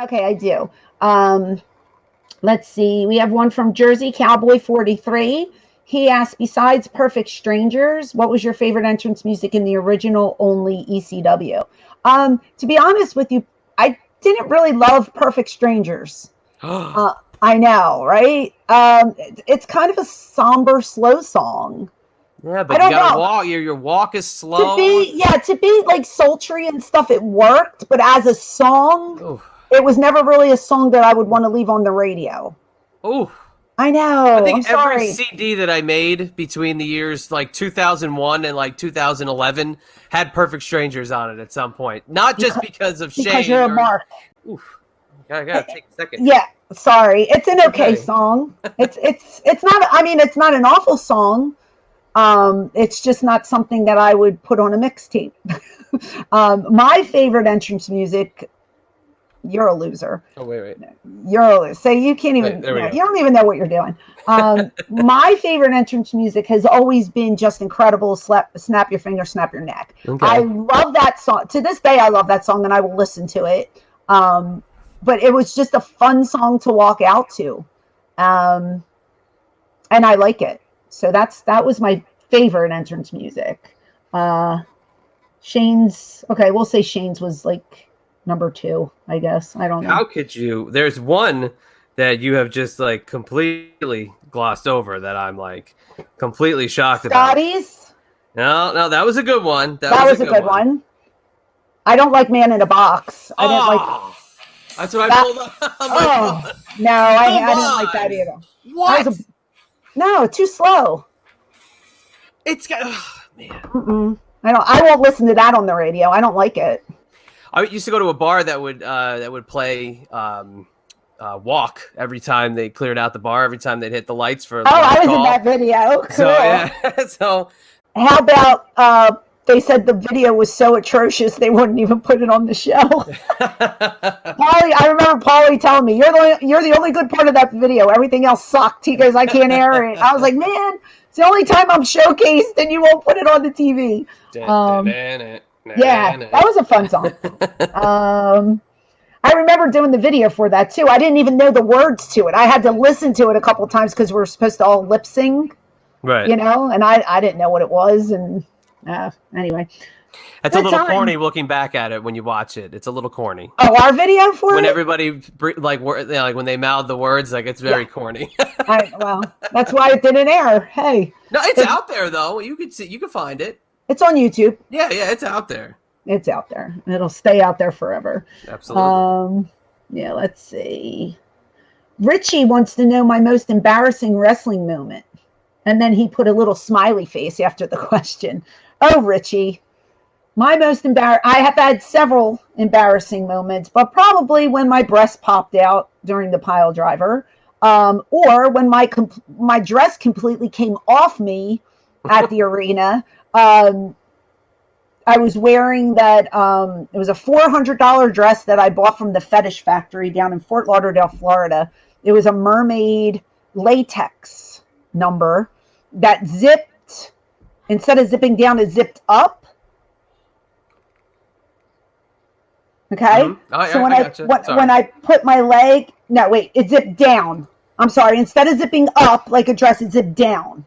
Okay, I do. Let's see. We have one from Jersey Cowboy 43. He asked, besides Perfect Strangers, what was your favorite entrance music in the original only ECW? To be honest with you, I didn't really love Perfect Strangers. Uh, I know, right? It's kind of a somber, slow song. Yeah, I but you don't gotta know. walk. Your walk is To slow. be, yeah, to be like sultry and stuff, it worked. But as a song, Oh, it was never really a song that I would want to leave on the radio. oh. I I know. think I'm every sorry. CD that I made between the years like 2001 and like 2011 had Perfect Strangers on it at some point. Not just Because, because of because you're Shane a or. mark. Oof. I gotta take a second here. Yeah, sorry. It's an It's okay okay. song. It's not. I mean, it's not an awful song. It's just not something that I would put on a mixtape. My favorite entrance music. You're a loser. Oh wait. You're a loser. So you can't Wait, even. there we No, go. you don't even know what you're doing. My favorite entrance music has always been just incredible. Snap your finger, snap your neck. I Okay. love that song. To this day, I love that song, and I will listen to it. But it was just a fun song to walk out to, um, and I like it. So that was my favorite entrance music. Uh, Shane's okay. We'll say Shane's was like number two. I guess I don't know. How could you? There's one that you have just like completely glossed over that I'm like completely shocked about. Scotty's. No, that was a good one. That That was a was a good good one. one. I don't like Man in a Box. I didn't like Oh, that's what I that. pulled up on my Oh phone. no, Come I didn't like that on. either. That was What? a no, too slow. It's got. Oh, man. I don't. I won't listen to that on the radio. I don't like it. I used to go to a bar that would play Walk every time they cleared out the bar, every time they'd hit the lights for Oh, I last was in that call. video. So Cool. yeah, so How about they said the video was so atrocious they wouldn't even put it on the show. Paulie, I remember Paulie telling me you're the only good part of that video. Everything else sucked. He goes, I can't air it. I was like, man, it's the only time I'm showcased, and you won't put it on the TV. Yeah, that was a fun song. I remember doing the video for that too. I didn't even know the words to it. I had to listen to it a couple times because we were supposed to all lip sync, right. and I didn't know what it was. And anyway, It's a good little time. corny looking back at it when you watch it. It's a little corny. Oh, our video for When it? everybody like when they mouth the words, like it's very corny. Well, that's why it didn't air. Hey, No, it's out there though. You can see, you can find it. it's on YouTube. Yeah, it's out there. It's out there. It'll stay out there forever. Absolutely. Yeah, let's see. Richie wants to know my most embarrassing wrestling moment. And then he put a little smiley face after the question. Oh, Richie, I have had several embarrassing moments, but probably when my breast popped out during the pile driver, or when my dress completely came off me at the arena. I was wearing that. It was a $400 dress that I bought from the Fetish Factory down in Fort Lauderdale, Florida. It was a mermaid latex number that zipped, instead of zipping down, it zipped up. Okay. So when I put my leg, no, wait, it zipped down. I'm sorry. Instead of zipping up like a dress, it zipped down.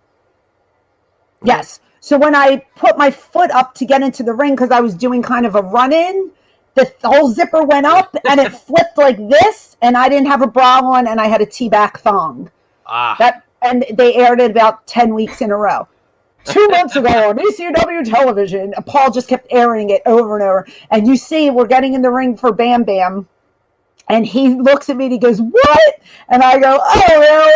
Yes. So when I put my foot up to get into the ring, because I was doing kind of a run-in, the whole zipper went up and it flipped like this, and I didn't have a bra on, and I had a T-back thong. And they aired it about 10 weeks in a row. 2 months ago on ECW television, Paul just kept airing it over and over. And you see, we're getting in the ring for Bam Bam, and he looks at me and he goes, "What?" And I go, "Oh,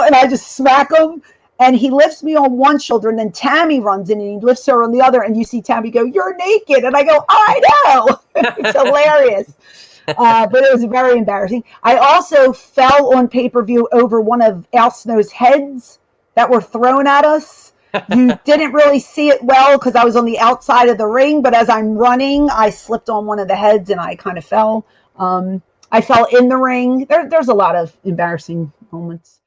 no," and I just smack him. And he lifts me on one shoulder, and then Tammy runs in and he lifts her on the other, and you see Tammy go, "You're naked." And I go, "I know." It's hilarious. But it was very embarrassing. I also fell on pay-per-view over one of Al Snow's heads that were thrown at us. You didn't really see it well because I was on the outside of the ring, but as I'm running, I slipped on one of the heads and I kind of fell. I fell in the ring. There's a lot of embarrassing moments.